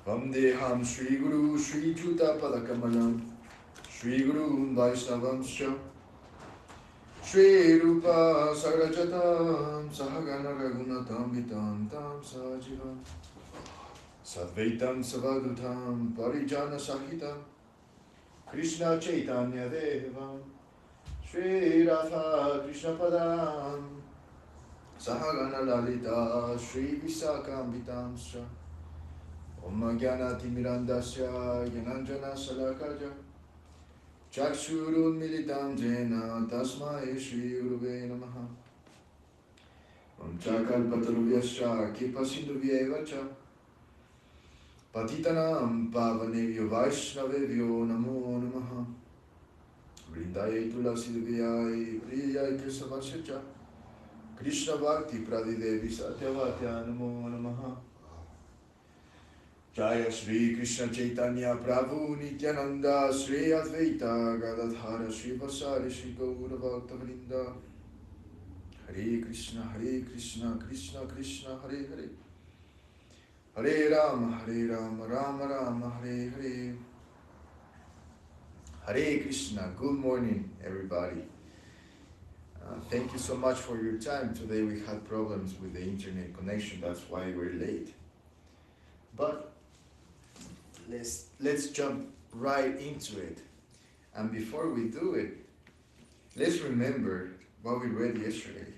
Vandeham Shri Guru Shri Juta Padakamalam Shri Guru Vaisnavamscha Shri Rupa Sagrajatam Sahagana Ragunatam Vitam Tam Sajivam Sadvaitam Savadutam Parijana Sahitam Krishna Chaitanya Devam Shri Radha Krishna Padam Sahagana Lalita Shri Visakam Vitamscha Om Jnana Timirandasya Jnanjana Salakaja Chakshurun Militam Jena Tasmai Shri Guruve Namaha Om Chakalpatarubhyascha Kipasindubhyevacha Patitanam Pavanevyo Vaishnavevyo Namo Namaha Vrindaya Tulasidubhyai Priyai Krishnavarshacha Krishna Bhakti Pradidevi Satyavatya Namo Namaha Jaya Shri Krishna Chaitanya Prabhu Nityananda Shri Advaita Gadadhara Shri Vasari Shri Gaura Bhakta Vrinda Hare Krishna Krishna Krishna Hare Hare Hare Rama Rama Rama Hare Hare Hare Krishna. Good morning everybody. Thank you so much for your time. Today we had problems with the internet connection, that's why we're late. But let's jump right into it. And before we do it, let's remember what we read yesterday,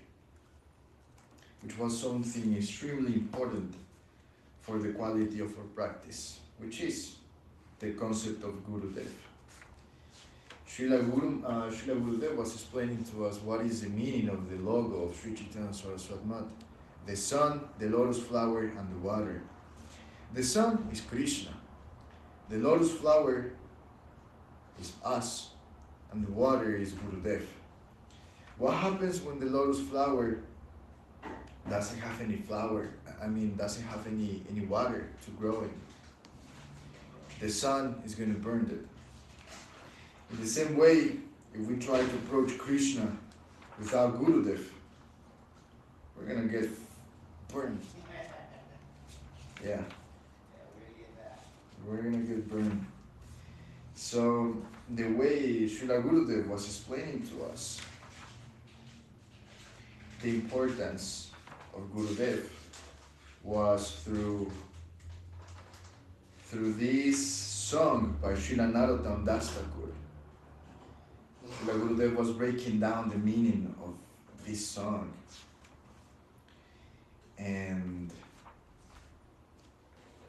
which was something extremely important for the quality of our practice, which is the concept of Gurudev. Srila Gurudev was explaining to us what is the meaning of the logo of Sri Chaitanya Saraswati Math: the sun, the lotus flower, and the water. The sun is Krishna, the lotus flower is us, and the water is Gurudev. What happens when the lotus flower doesn't have any doesn't have any water to grow in? The sun is going to burn it. In the same way, if we try to approach Krishna without Gurudev, we're going to get burned. Yeah. We're going to get burned. So the way Srila Gurudev was explaining to us the importance of Gurudev was through this song by Srila Narottam Das Thakur. Srila Gurudev was breaking down the meaning of this song. And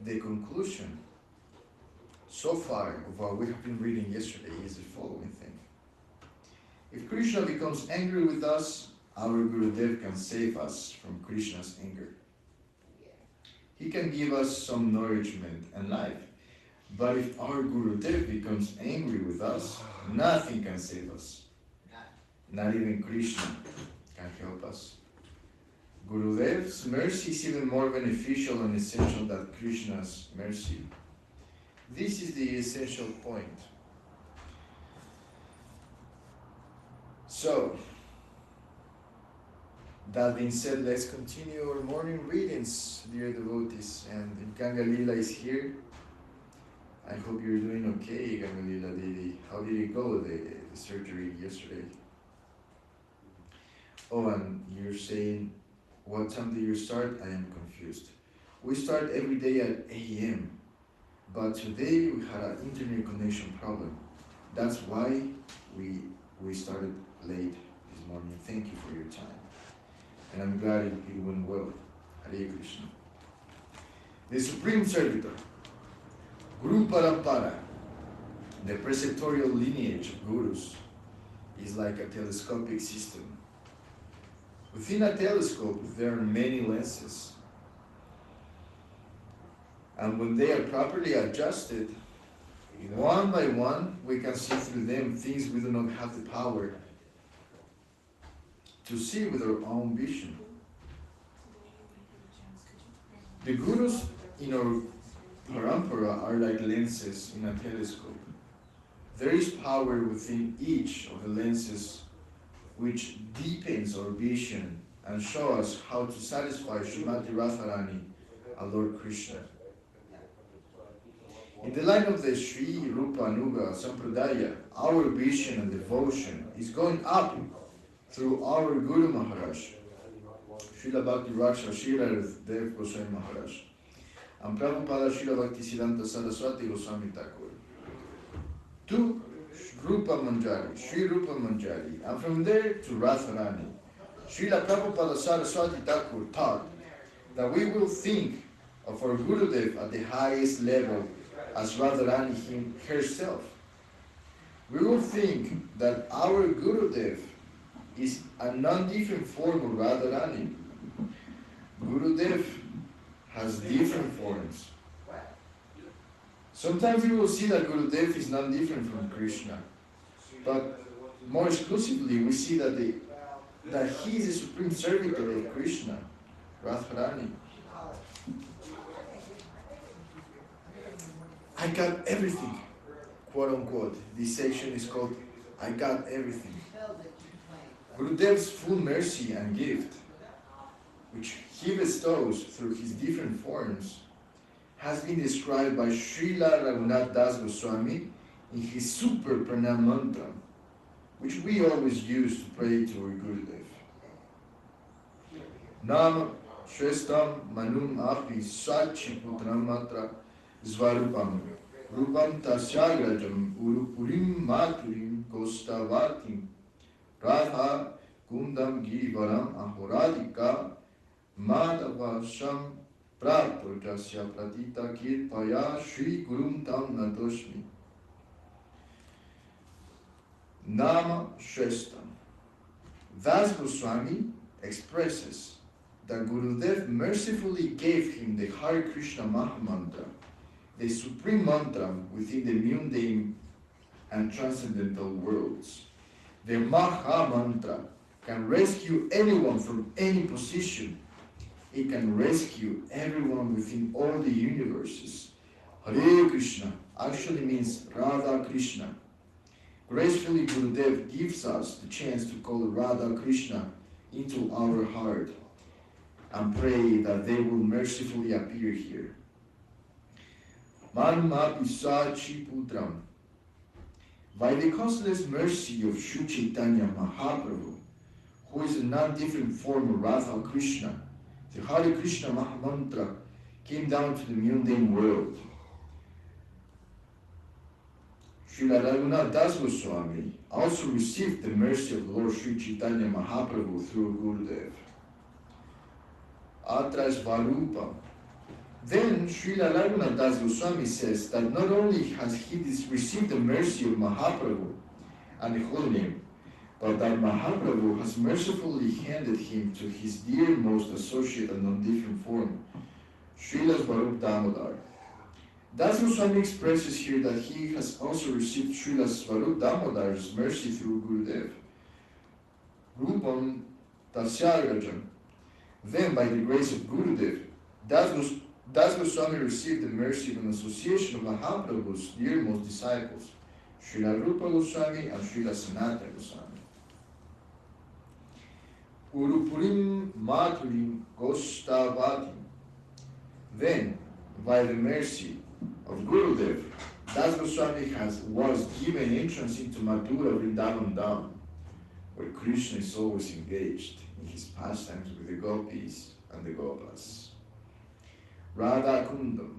the conclusion so far of what we have been reading yesterday is the following thing. If Krishna becomes angry with us, our Gurudev can save us from Krishna's anger. He can give us some nourishment and life. But if our Gurudev becomes angry with us, nothing can save us. Not even Krishna can help us. Gurudev's mercy is even more beneficial and essential than Krishna's mercy. This is the essential point. So, that being said, let's continue our morning readings, dear devotees. And Ganga Lila is here. I hope you're doing okay, Ganga Lila Devi. How did it go, the surgery yesterday? Oh, and you're saying, what time do you start? I am confused. We start every day at 8 a.m. But today we had an internet connection problem. That's why we started late this morning. Thank you for your time. And I'm glad it went well. Hare Krishna. The Supreme Servitor, Guru Parampara, the preceptorial lineage of gurus, is like a telescopic system. Within a telescope, there are many lenses. And when they are properly adjusted, one by one, we can see through them things we do not have the power to see with our own vision. The gurus in our parampara are like lenses in a telescope. There is power within each of the lenses which deepens our vision and shows us how to satisfy Srimati Radharani, our Lord Krishna. In the line of the Sri Rupa Nuga Sampradaya, our vision and devotion is going up through our Guru Maharaj, Srila Bhakti Raksha Srila Dev Goswami Maharaj, and Prabhupada Srila Bhaktisiddhanta Saraswati Goswami Thakur, to Rupa Manjari, Sri Rupa Manjari, and from there to Radharani. Srila Prabhupada Saraswati Thakur taught that we will think of our Gurudev at the highest level as Radharani herself. We will think that our Gurudev is a non-different form of Radharani. Gurudev has different forms. Sometimes we will see that Gurudev is non-different from Krishna, but more exclusively we see that he is the supreme servitor of Krishna, Radharani. I got everything, quote unquote. This section is called I got everything. Gurudev's full mercy and gift, which he bestows through his different forms, has been described by Srila Raghunath Das Goswami in his super pranam mantra, which we always use to pray to our Gurudev. Nam Shrestam Manum Api Sachi Putram Matra Svarupam Rupam Tasyagrajam Urupurim Maturim Gostavatim Radha Kundam Girivaram Ahoradika Madhava Sham Pratojasya Pratita Kirpaya Shri Gurum Tam Nadoshmi. Nama Shrestam. Das Goswami expresses that Gurudev mercifully gave him the Hare Krishna Mahamantra, the supreme mantra within the mundane and transcendental worlds. The Maha Mantra can rescue anyone from any position. It can rescue everyone within all the universes. Hare Krishna actually means Radha Krishna. Gracefully, Gurudev gives us the chance to call Radha Krishna into our heart and pray that they will mercifully appear here. Manma Pisachi Putram. By the causeless mercy of Sri Chaitanya Mahaprabhu, who is a non-different form of Radha Krishna, the Hare Krishna Mahamantra came down to the mundane world. Srila Raghunath Das Goswami also received the mercy of Lord Sri Chaitanya Mahaprabhu through Gurudev. Atra Svarupa. Then Srila Raghunath Das Goswami says that not only has he received the mercy of Mahaprabhu and the Holy Name, but that Mahaprabhu has mercifully handed him to his dearmost associate and non-different form, Srila Svarup Damodar. Das Goswami expresses here that he has also received Srila Svarup Damodar's mercy through Gurudev. Rupam Tasyagrajam. Then, by the grace of Gurudev, Das Goswami received the mercy of an association of Mahaprabhu's dearmost disciples, Srila Rupa Goswami and Srila Sanatana Goswami. Urupurim Maturim Gostavatim. Then, by the mercy of Gurudev, Das Goswami was given entrance into Mathura Vrindavan Dham, where Krishna is always engaged in his pastimes with the gopis and the gopas. Radha Kundam.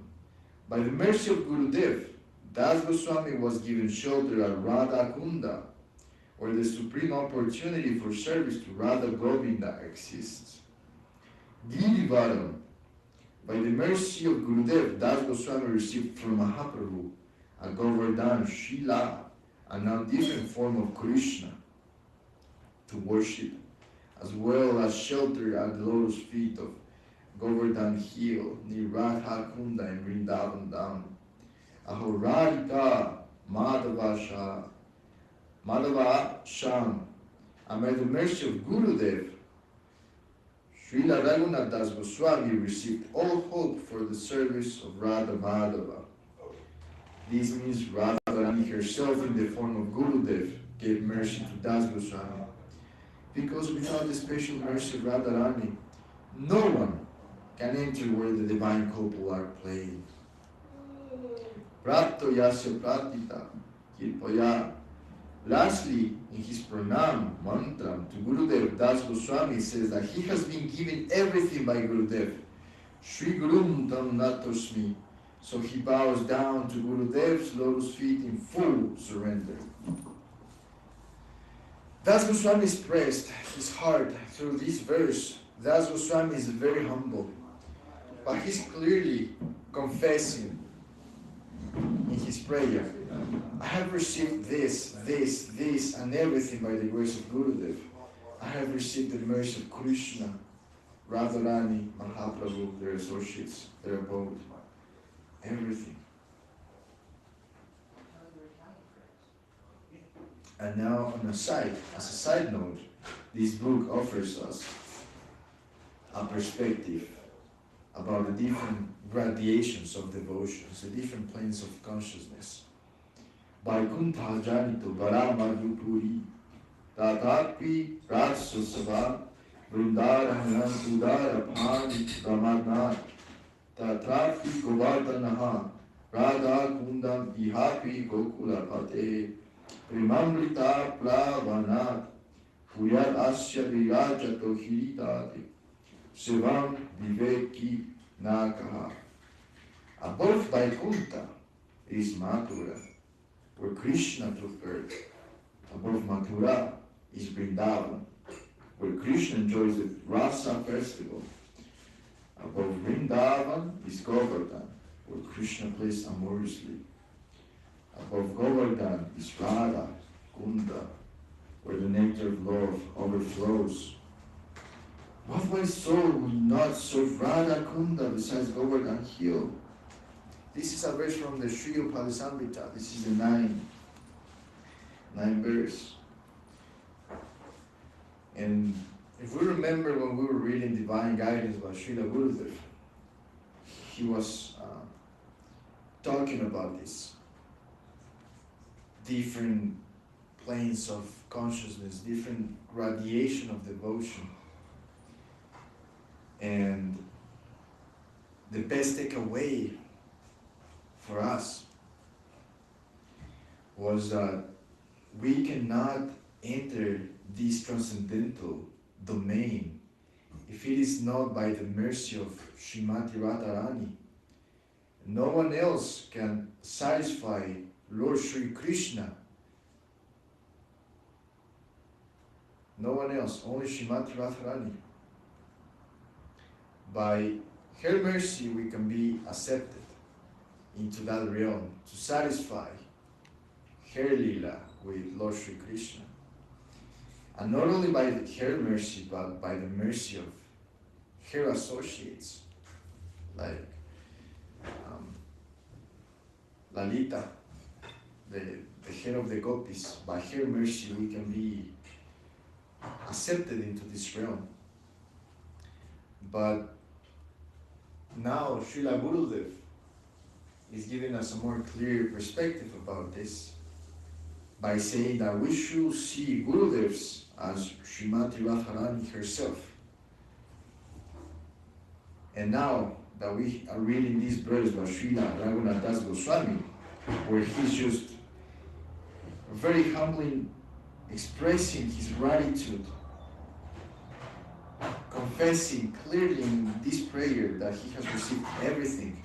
By the mercy of Gurudev, Das Goswami was given shelter at Radha Kunda, where the supreme opportunity for service to Radha Govinda exists. Girivaram. By the mercy of Gurudev, Das Goswami received from Mahaprabhu a Govardhan Srila, a non-different form of Krishna, to worship, as well as shelter at the lotus feet of Govardhan Hill near Radha Kunda in Vrindavan Dham. Ahoradika Madhava Sham. And by the mercy of Gurudev, Srila Raghunath Das Goswami received all hope for the service of Radha Madhava. This means Radharani herself in the form of Gurudev gave mercy to Das Goswami. Because without the special mercy of Radharani, no one can enter where the divine couple are playing. Prapto Yasya Pratita Kirpaya. Lastly, in his pranam mantra to Gurudev, Das Goswami says that he has been given everything by Gurudev. Shri Gurum Tam Natosmi. So he bows down to Gurudev's lotus feet in full surrender. Das Goswami expressed his heart through this verse. Das Goswami is very humble, but he's clearly confessing in his prayer, I have received this, and everything by the grace of Gurudev. I have received the mercy of Krishna, Radharani, Mahaprabhu, their associates, their abode, everything. And now, as a side note, this book offers us a perspective about the different gradations of devotions, the different planes of consciousness. Vaikuntha Janito Baramadupuri Tatapri Ratsasava Vrindara Udara Pani Ramadnath Tatrapi Govardhanaha Radha Kundam Ihapi Gokula Pate Primamrita Plavanat Puyat Asya Virajato Hiridate Sevam Viveki Nakaha. Above Vaikuntha is Mathura, where Krishna took birth. Above Mathura is Vrindavan, where Krishna enjoys the Rasa festival. Above Vrindavan is Govardhan, where Krishna plays amorously. Above Govardhan is Radha, Kunda, where the nectar of love overflows. What wise soul would not serve Radha Kunda besides Govardhan Hill? This is a verse from the Sri Upadesambhita. This is the 9th verse. And if we remember when we were reading Divine Guidance by Srila Gurudev, he was talking about this. Different planes of consciousness, different radiation of devotion. And the best takeaway for us was that we cannot enter this transcendental domain if it is not by the mercy of Srimati Radharani. No one else can satisfy Lord Sri Krishna. No one else, only Srimati Radharani. By her mercy we can be accepted into that realm to satisfy her lila with Lord Sri Krishna. And not only by her mercy, but by the mercy of her associates, like Lalita, the head of the gopis. By her mercy we can be accepted into this realm. But now Srila Gurudev is giving us a more clear perspective about this by saying that we should see Gurudevs as Srimati Radharani herself. And now that we are reading this verse by Srila Raghunath Das Goswami, where he's just very humbly expressing his gratitude, confessing clearly in this prayer that he has received everything,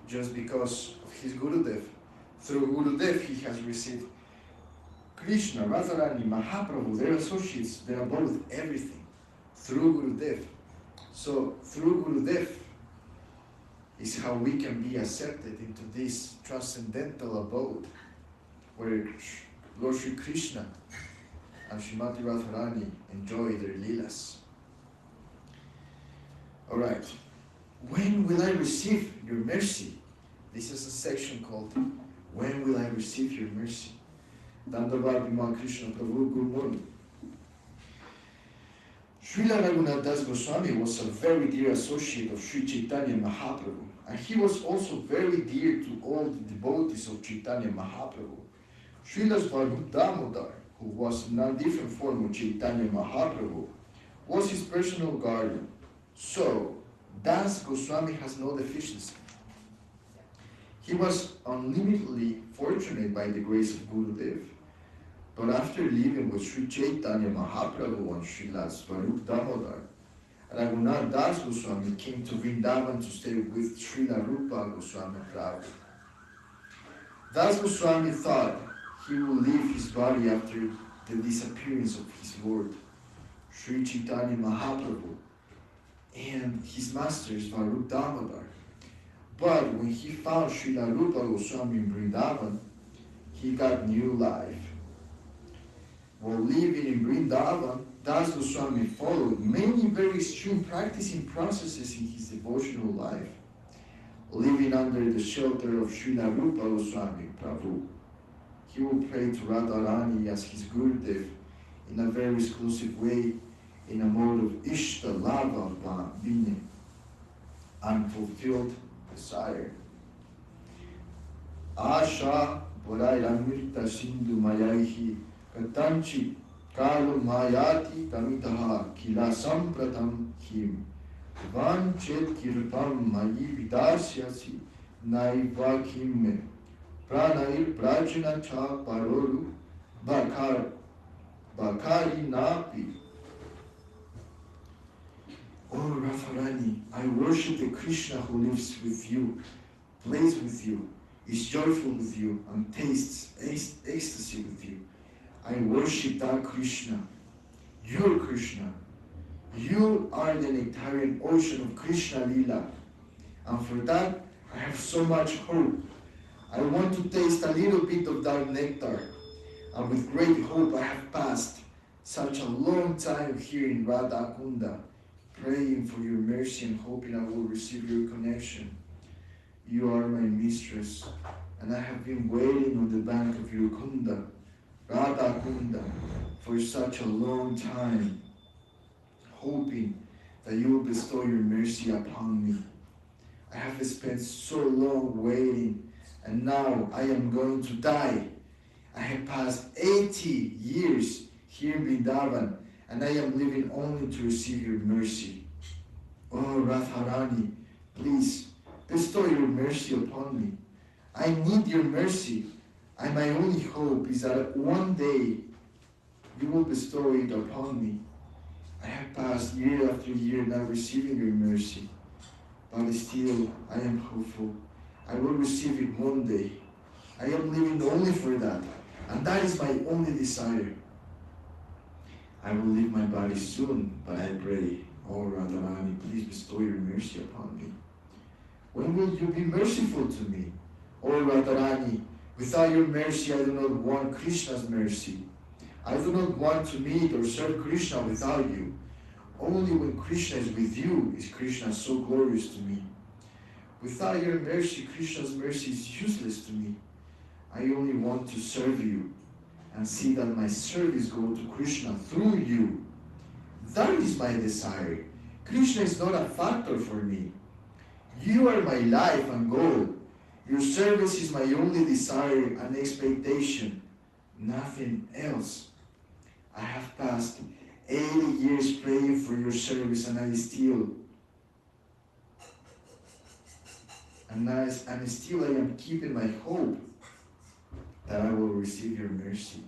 just because of his Gurudev. Through Gurudev he has received Krishna, Radharani, Mahaprabhu, their associates, they are both everything, through Gurudev. So through Gurudev is how we can be accepted into this transcendental abode, where Lord Sri Krishna and Srimati Radharani enjoy their leelas. Alright, when will I receive your mercy? This is a section called When Will I Receive Your Mercy? Dandavat Bhima Krishna Prabhu Gurmurni. Srila Raghunath Das Goswami was a very dear associate of Sri Chaitanya Mahaprabhu, and he was also very dear to all the devotees of Chaitanya Mahaprabhu. Srila Svarup Damodar, who was in a different form of Chaitanya Mahaprabhu, was his personal guardian. So, Das Goswami has no deficiency. He was unlimitedly fortunate by the grace of Gurudev. But after living with Sri Chaitanya Mahaprabhu and Srila Swarup Damodar, Raghunath Das Goswami came to Vrindavan to stay with Srila Rupa Goswami Prabhu. Das Goswami thought he would leave his body after the disappearance of his Lord, Sri Chaitanya Mahaprabhu, and his master Swarup Damodar. But when he found Srila Rupa Goswami in Vrindavan, he got new life. While living in Vrindavan, Das Goswami followed many very extreme practicing processes in his devotional life. Living under the shelter of Srila Rupa Goswami Prabhu, he would pray to Radharani as his Gurudev in a very exclusive way, in a mode of Ishta Lava Vini, unfulfilled desire. Asha Borai Ramirta Sindhu Mayahi Katanchi Kalu Mayati Tamitaha Kila Sampratam Him Vanchet Kirpam Mayi Vidasyasi Naiva Kimme Pranair Prajna Cha Paroru Bakari Napi. Oh Radharani, I worship the Krishna who lives with you, plays with you, is joyful with you, and tastes ecstasy with you. I worship that Krishna, your Krishna. You are the nectarian ocean of Krishna Lila, and for that I have so much hope. I want to taste a little bit of that nectar, and with great hope I have passed such a long time here in Radha Kunda, praying for your mercy and hoping I will receive your connection. You are my mistress, and I have been waiting on the bank of your Kunda, Radha Kunda, for such a long time, hoping that you will bestow your mercy upon me. I have spent so long waiting, and now I am going to die. I have passed 80 years here in Vrindavan, and I am living only to receive your mercy. Oh Radharani, please bestow your mercy upon me. I need your mercy, and my only hope is that one day you will bestow it upon me. I have passed year after year not receiving your mercy, but still I am hopeful. I will receive it one day. I am living only for that, and that is my only desire. I will leave my body soon, but I pray, oh Radharani, please bestow your mercy upon me. When will you be merciful to me? Oh Radharani, without your mercy I do not want Krishna's mercy. I do not want to meet or serve Krishna without you. Only when Krishna is with you is Krishna so glorious to me. Without your mercy, Krishna's mercy is useless to me. I only want to serve you and see that my service go to Krishna through you. That is my desire. Krishna is not a factor for me. You are my life and goal. Your service is my only desire and expectation, nothing else. I have passed 80 years praying for your service, and I still am keeping my hope that I will receive your mercy.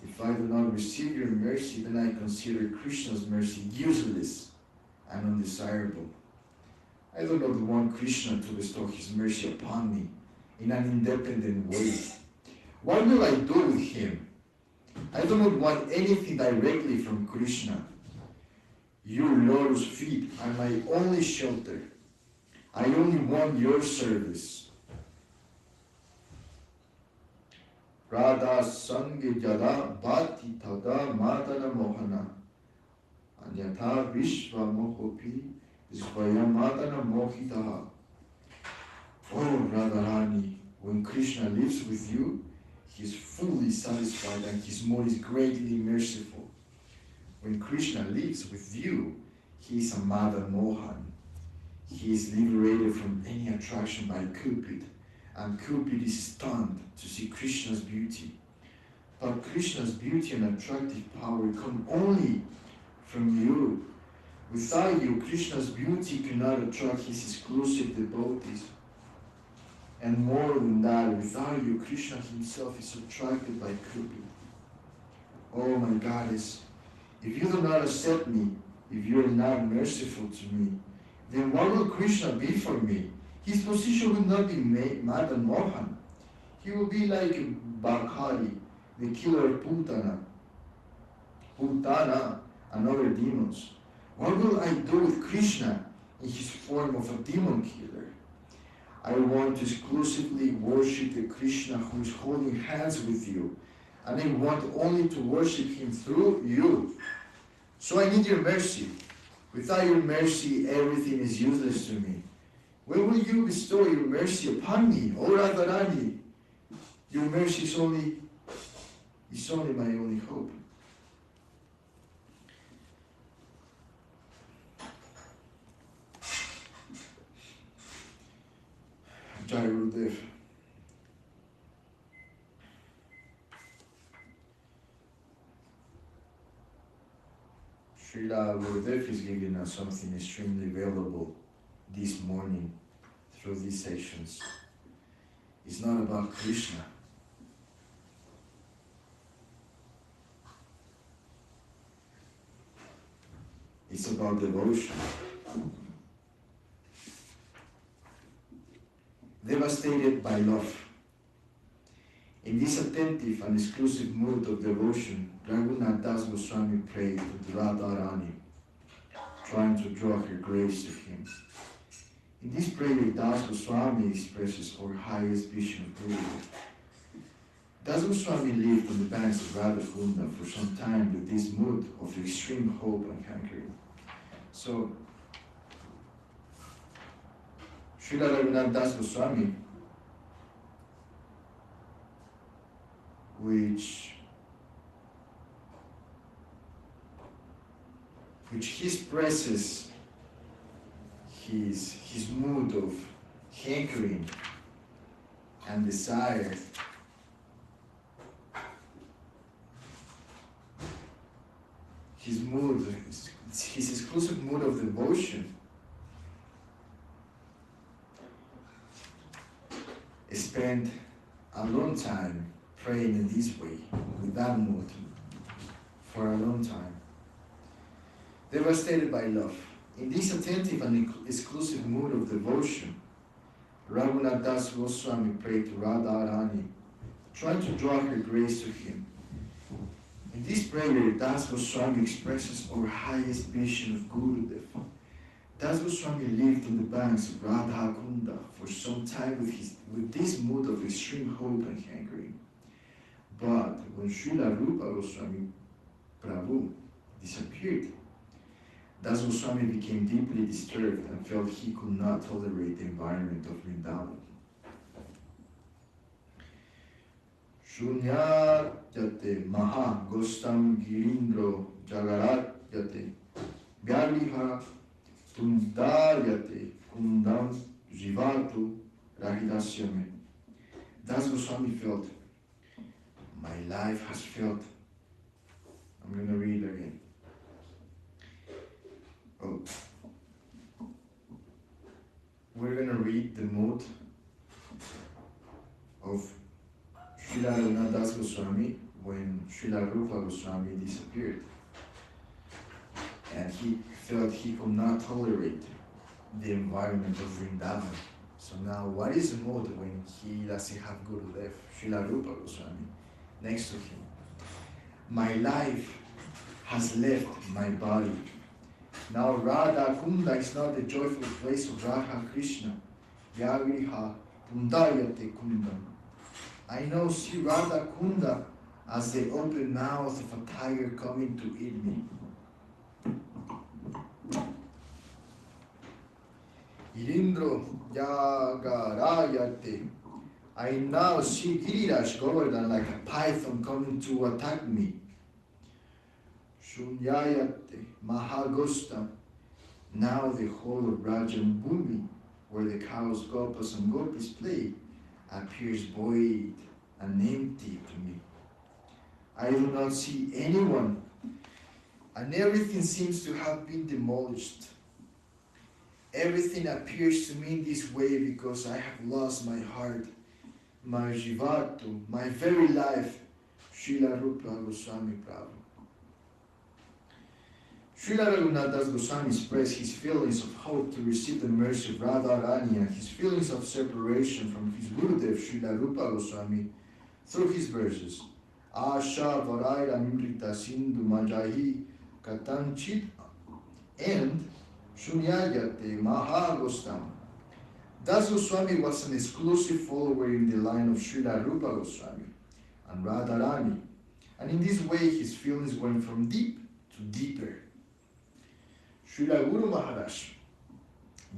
If I do not receive your mercy, then I consider Krishna's mercy useless and undesirable. I do not want Krishna to bestow his mercy upon me in an independent way. What will I do with him? I do not want anything directly from Krishna. Your lotus feet are my only shelter. I only want your service. Radha Sange Jada Bhati Tada Madana Mohana Anyatha Vishva Mohopi Svayam Mohitaha. Oh Radharani, when Krishna lives with you, he is fully satisfied and his mood is greatly merciful. When Krishna lives with you, he is a Madan Mohan. He is liberated from any attraction by Cupid, and Cupid is stunned to see Krishna's beauty. But Krishna's beauty and attractive power come only from you. Without you, Krishna's beauty cannot attract his exclusive devotees. And more than that, without you, Krishna himself is attracted by Cupid. Oh my goddess, if you do not accept me, if you are not merciful to me, then what will Krishna be for me? His position will not be Madan Mohan. He will be like Bhakhari, the killer of Putana, and other demons. What will I do with Krishna in his form of a demon killer? I want to exclusively worship the Krishna who is holding hands with you, and I want only to worship him through you. So I need your mercy. Without your mercy, everything is useless to me. When will you bestow your mercy upon me, O Radharani? Your mercy is only my only hope. Jai Gurudev. Srila Gurudev is giving us something extremely valuable this morning through these sessions. It's not about Krishna. It's about devotion. Devastated by love. In this attentive and exclusive mood of devotion, Raghunath Das Goswami prayed to the Radharani, trying to draw her grace to him. In this prayer, Das Goswami expresses our highest vision of Guru. Das Goswami lived on the banks of Radhakunda for some time with this mood of extreme hope and hankering. So, Srila Raghunath Das Goswami, which he expresses his mood of hankering and desire, his mood, his exclusive mood of devotion, spent a long time praying in this way, with that mood, for a long time. Devastated by love. In this attentive and exclusive mood of devotion, Raghunath Das Goswami prayed to Radharani, trying to draw her grace to him. In this prayer, Das Goswami expresses our highest vision of Gurudev. Das Goswami lived on the banks of Radha Kunda for some time with this mood of extreme hope and hankering. But when Srila Rupa Goswami Prabhu disappeared, Das Goswami became deeply disturbed and felt he could not tolerate the environment of Vrindavan. Shunyatyate maha gostam girindro jagaratyate vyaliha tundaryate kundam jivatu rahidasyame. Das Goswami felt, my life has felt. I'm going to read again. Oh. We're going to read the mood of Srila Raghunath Das Goswami when Srila Rupa Goswami disappeared. And he felt he could not tolerate the environment of Vrindavan. So now, what is the mood when he doesn't have Gurudev, Srila Rupa Goswami, next to him? My life has left my body. Now Radha Kunda is not the joyful place of Radha Krishna. Yavriha Kundayate Kundam. I now see Radha Kunda as the open mouth of a tiger coming to eat me. Irindro Yagarayate. I now see Giriraj Govardhan like a python coming to attack me. Shunyayate Mahagosta. Now the whole of Rajan Bhumi, where the cows, gopas and gopis play, appears void and empty to me. I do not see anyone, and everything seems to have been demolished. Everything appears to me in this way because I have lost my heart, my jivatu, my very life. Srila Rupa Goswami Prabhu. Srila Raghunath Goswami expressed his feelings of hope to receive the mercy of Radharani and his feelings of separation from his Gurudev Srila Rupa Goswami through his verses. Asha Varaira Nimrita Sindhu Majahi Katanchit and Shunyayate Mahagostam. Das Goswami was an exclusive follower in the line of Srila Rupa Goswami and Radharani, and in this way his feelings went from deep to deeper. Srila Guru Maharaj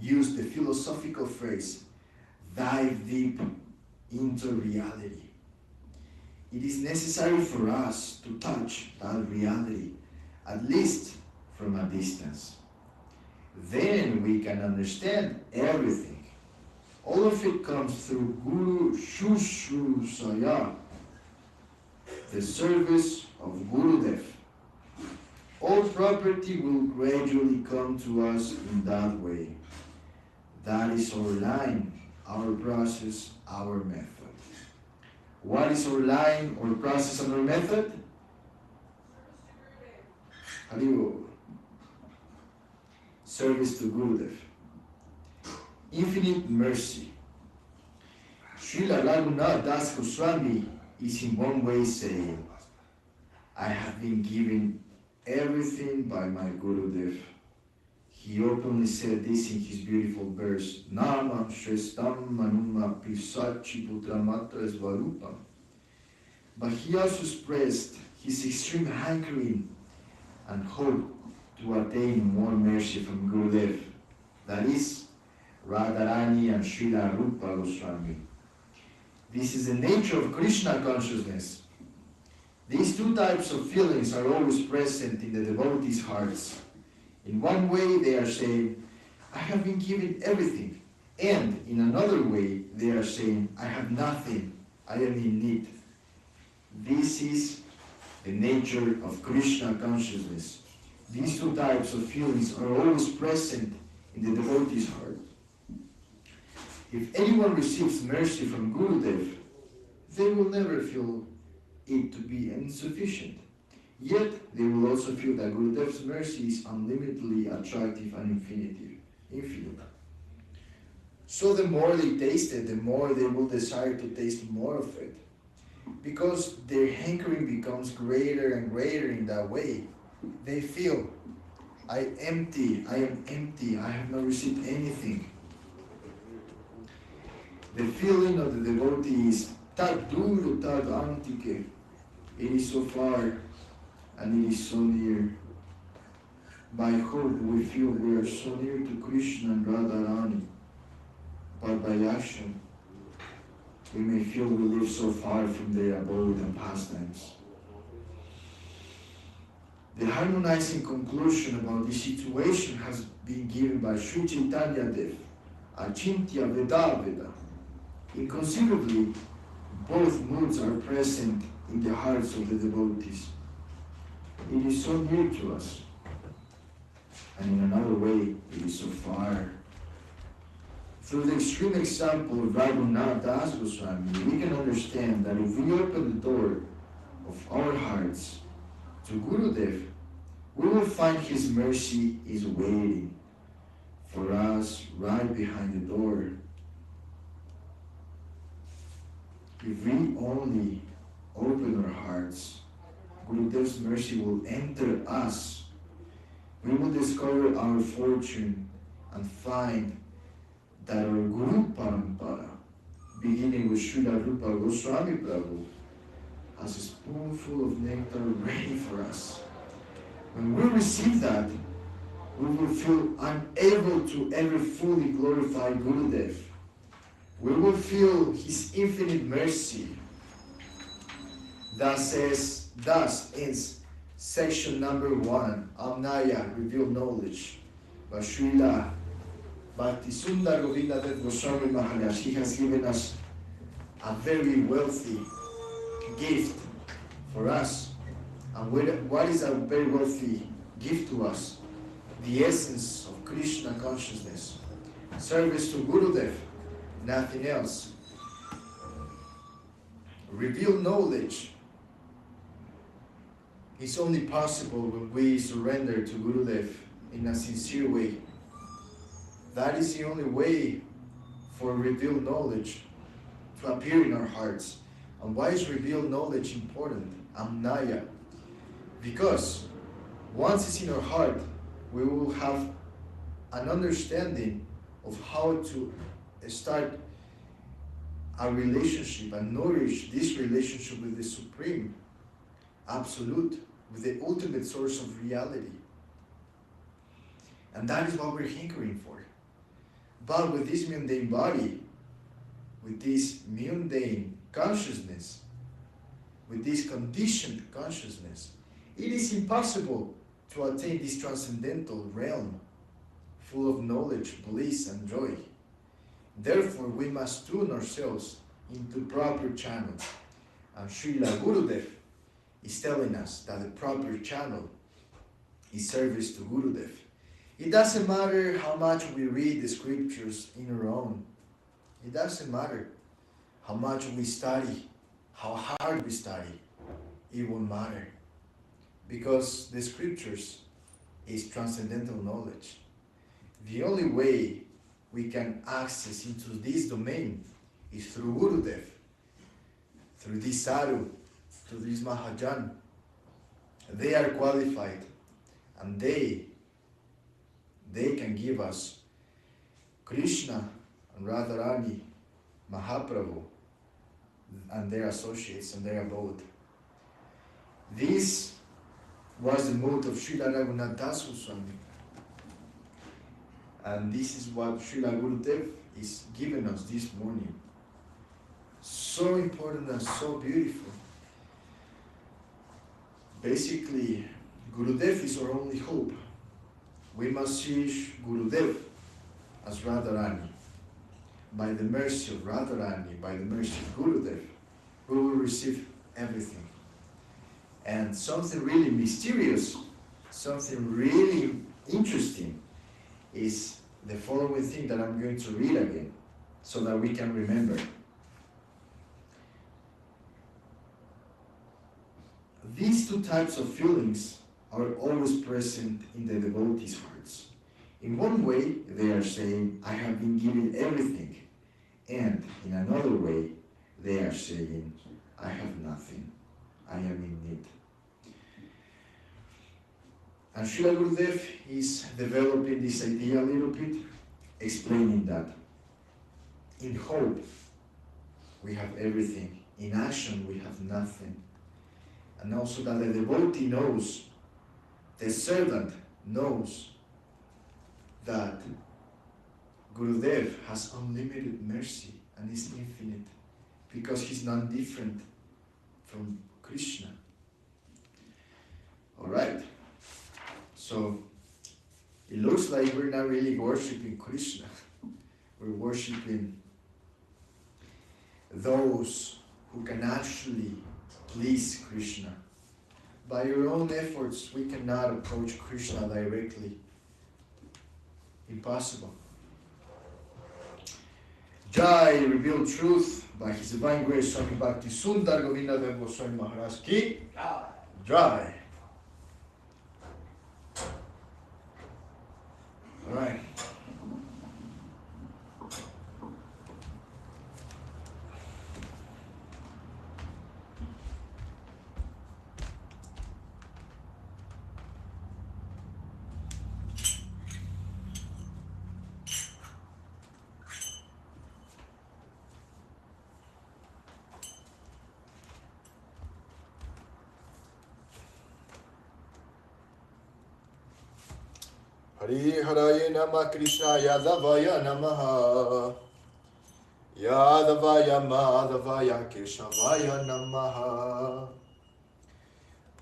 used the philosophical phrase, dive deep into reality. It is necessary for us to touch that reality, at least from a distance. Then we can understand everything. All of it comes through Guru Shushrusaya, the service of Gurudev. All property will gradually come to us in that way. That is our line, our process, our method. What is our line, our process, and our method? Haribo. Service to Gurudev. Infinite mercy. Srila Raghunath Das Goswami is in one way saying, I have been given everything by my Gurudev. He openly said this in his beautiful verse, Namam Shrestam Manuma Pisachi Putramatra Svarupam. But he also expressed his extreme hankering and hope to attain more mercy from Gurudev, that is, Radharani and Srila Rupa Goswami. This is the nature of Krishna consciousness. These two types of feelings are always present in the devotees' hearts. In one way, they are saying, I have been given everything. And in another way, they are saying, I have nothing. I am in need. This is the nature of Krishna consciousness. These two types of feelings are always present in the devotee's heart. If anyone receives mercy from Gurudev, they will never feel it to be insufficient. Yet, they will also feel that Gurudev's mercy is unlimitedly attractive and infinite. So the more they taste it, the more they will desire to taste more of it. Because their hankering becomes greater and greater in that way. They feel, I am empty, I have not received anything. The feeling of the devotee is tad duro, tad antike. It is so far and it is so near. By hope we feel we are so near to Krishna and Radharani, but by action we may feel we live so far from their abode and pastimes. The harmonizing conclusion about this situation has been given by Sri Chaitanya Dev, Achintya Veda Veda. Inconceivably, both moods are present in the hearts of the devotees. It is so near to us, and in another way, it is so far. Through the extreme example of Raghunath Das Goswami, we can understand that if we open the door of our hearts to Gurudev, we will find his mercy is waiting for us right behind the door. If we only open our hearts, Gurudev's mercy will enter us. We will discover our fortune and find that our Guru Parampara, beginning with Srila Rupa Goswami Prabhu, has a spoonful of nectar ready for us. When we receive that, we will feel unable to ever fully glorify Gurudev. We will feel his infinite mercy. Thus ends section number 1, Amnaya, Revealed Knowledge, by Srila Bhakti Sundar Govinda Goswami Maharaja. He has given us a very wealthy gift for us. And what is a very wealthy gift to us? The essence of Krishna consciousness. Service to Gurudev, nothing else. Revealed knowledge is only possible when we surrender to Gurudev in a sincere way. That is the only way for revealed knowledge to appear in our hearts. And why is revealed knowledge important? Amnaya. Because once it's in our heart, we will have an understanding of how to start a relationship and nourish this relationship with the Supreme, Absolute, with the ultimate source of reality. And that is what we're hankering for. But with this mundane body, with this mundane consciousness, with this conditioned consciousness, it is impossible to attain this transcendental realm full of knowledge, bliss, and joy. Therefore, we must tune ourselves into proper channels. And Srila Gurudev is telling us that the proper channel is service to Gurudev. It doesn't matter how much we read the scriptures in our own. It doesn't matter how much we study, how hard we study. It won't matter. Because the scriptures is transcendental knowledge. The only way we can access into this domain is through Gurudev, through this sadhu, through this Mahajan. They are qualified, and they can give us Krishna and Radharani, Mahaprabhu, and their associates and their abode. This was the mood of Srila Raghunath Das Goswami. And this is what Srila Gurudev is giving us this morning. So important and so beautiful. Basically, Gurudev is our only hope. We must see Gurudev as Radharani. By the mercy of Radharani, by the mercy of Gurudev, we will receive everything. And something really mysterious, something really interesting is the following thing that I'm going to read again, so that we can remember. These two types of feelings are always present in the devotees' hearts. In one way, they are saying, I have been given everything. And in another way, they are saying, I have nothing. I am in need. And Srila Gurudev is developing this idea a little bit, explaining that in hope we have everything, in action we have nothing. And also that the devotee knows, the servant knows that Gurudev has unlimited mercy and is infinite, because he's not different from Krishna. Alright? So, it looks like we're not really worshipping Krishna. We're worshipping those who can actually please Krishna. By our own efforts, we cannot approach Krishna directly. Impossible. Jai, revealed truth by His Divine Grace Swami Bhakti Sundar Govinda Goswami Maharaja ki Jai. All right. Hari Haraye Namah Krishna Yadavaya Namaha Yadavaya Madhavaya Keshavaya Namaha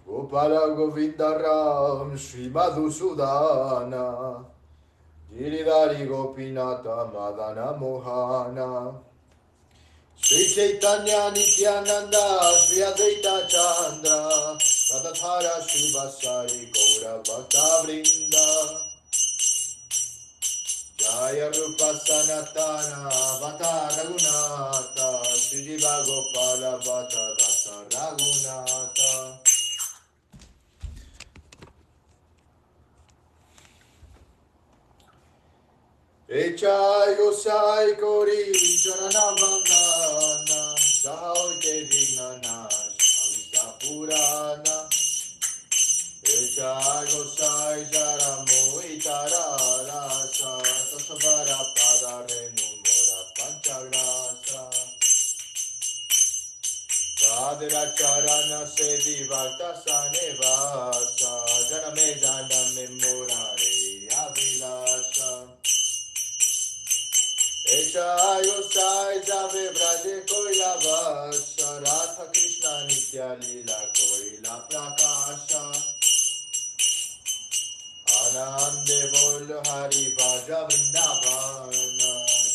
Gopala Govinda Ram Sri Madhusudana Giridhari Gopinata Madana Mohana Sri Chaitanya Nityananda Sri Advaita Chandra Radhara Shivasari Gaura Bhakta Vrinda Jaya Rupa Sanatana Bata Raghunata Srijiva Gopala Bata Dasa Raghunata. Echai Gosai Kori Jarana Vandana Jao Ke Vignanas Avista Purana. Echai Gosai Jaramo Itara Rasa Tasavara Padare Numora Panchagrasa Sadira Charana Sevi Vakta Sane Vasa Janame Janame Murare Avilasa Echai Gosai Jave Braje Koila Vasa Radha Krishna Nitya Lila Koila Prakasha Anande Bol Hari Vaja Vrindavana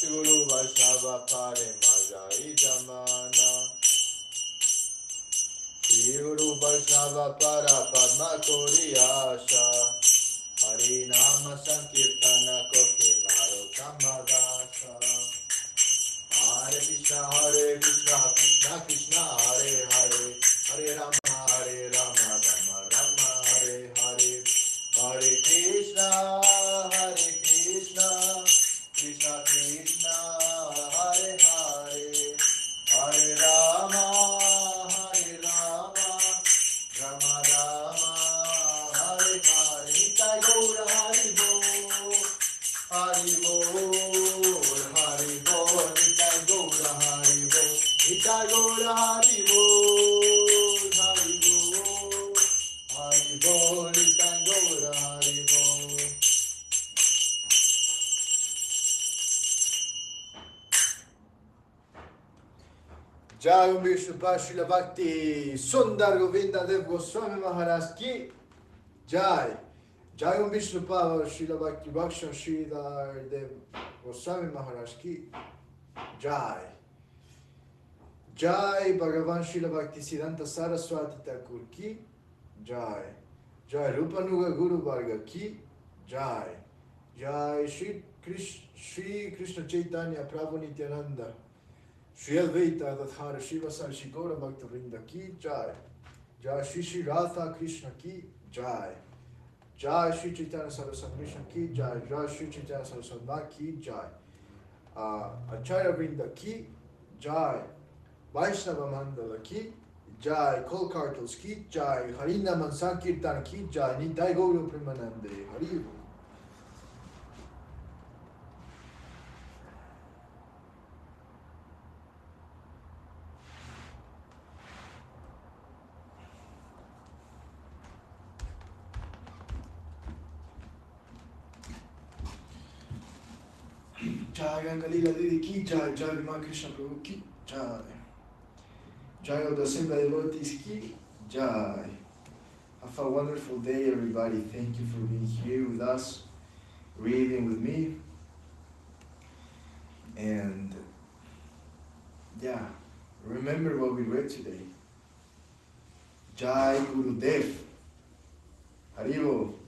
Guru Vaishnava Pare Majai Jamana Guru Vaishnava Para Padma Koriyasha Hari Nama Sankirtana Koke Naro Kamadasa Hare Krishna Krishna Krishna Hare Hare Hare Rama Rama Rama Hare Hare Hare Krishna Krishna Krishna Hare Hare Hare Rama Rama Rama Hare Hare Nitai Gaura Hari Bol Hari Bol Hari Bol Nitai Gaura Hari Bol Nitai Gaura Hari Bol Hari Bol Hari Bol Nitai Gaura Hari Bol. Jai Om Vishnu Srila Bhakti Sundar Govinda Dev Goswami Maharaj ki Jai. Jai Om Vishnu Srila Bhakti Bhaksham Sridhar Dev Goswami Maharaj ki Jai. Jai Bhagavan Srila Bhakti Siddhanta Saraswati Thakur ki Jai. Jai Rupanuga Guru Varga ki Jai. Jai Shri Krishna Chaitanya Prabhu Nityananda Shri Advaita Dadhara Shiva Sarshi Gaura Bhakta Vrinda ki Jai. Jai Shri Radha Krishna ki Jai. Jai Shri Chaitanya SCSMission ki Jai. Jai Shri Chaitanya Saraswati ki Jai. Acharya Vrinda ki Jai. Vaishnava Mandala ki Jai. Kolkartals ki Jai. Harinaman Sankirtan ki Jai. Nitai Gaura Premanande Harivu. Jai Gangalila Didi ki Jai. Jai Vima Krishna Prabhu ki Jai. Jai of the Simba devotees ki Jai. Have a wonderful day, everybody. Thank you for being here with us, reading with me. And yeah, remember what we read today. Jai Guru Dev. Haribo.